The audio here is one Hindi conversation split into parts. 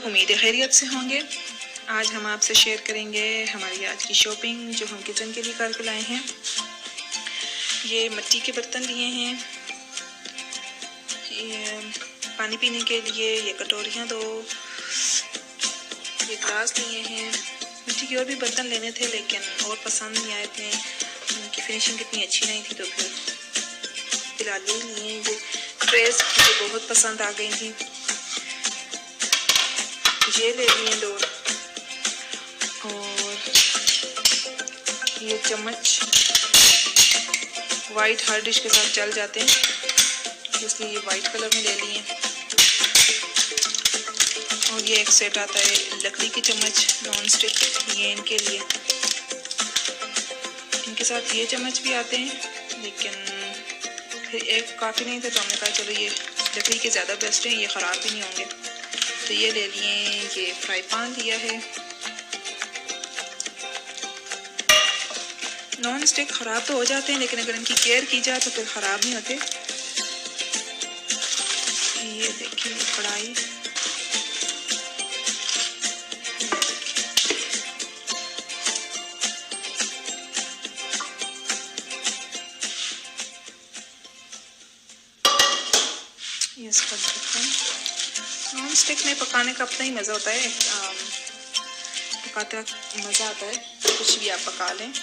उम्मीद है खैरियत से होंगे। आज हम आपसे शेयर करेंगे हमारी आज की शॉपिंग जो हम किचन के लिए करके लाए हैं। ये मिट्टी के बर्तन लिए हैं, ये पानी पीने के लिए, ये कटोरियाँ दो, ये ग्लास लिए हैं। मिट्टी के और भी बर्तन लेने थे लेकिन और पसंद नहीं आए थे, उनकी फिनिशिंग इतनी अच्छी नहीं थी, तो फिर फिलहाल ये लिए। ये ट्रेस मुझे बहुत पसंद आ गई थी, ये ले लिए 2। और ये चम्मच वाइट हर डिश के साथ चल जाते हैं, इसलिए ये वाइट कलर में ले लिए। और ये एक सेट आता है लकड़ी के चम्मच नॉन स्टिक, ये इनके लिए। इनके साथ ये चम्मच भी आते हैं लेकिन फिर एक काफ़ी नहीं था, तो हमने कहा चलो ये लकड़ी के ज़्यादा बेस्ट हैं, ये ख़राब भी नहीं होंगे, तो ये ले लिए। ये फ्राई पैन लिया है, नॉन स्टिक ख़राब तो हो जाते हैं लेकिन अगर इनकी केयर की जाए तो फिर ख़राब नहीं होते। ये देखिए कढ़ाई, ये इसका ढक्कन। नॉन स्टिक में पकाने का अपना ही मज़ा होता है, पकाते वक्त मज़ा आता है, कुछ भी आप पका लें।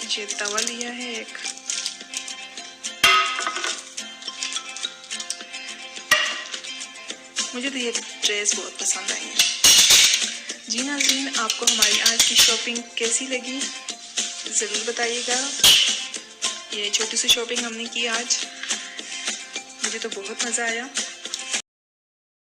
ये तवा लिया है एक, मुझे तो ये ड्रेस बहुत पसंद आई है। जी नाज़रीन, आपको हमारी आज की शॉपिंग कैसी लगी ज़रूर बताइएगा। ये छोटी सी शॉपिंग हमने की आज, मुझे तो बहुत मज़ा आया।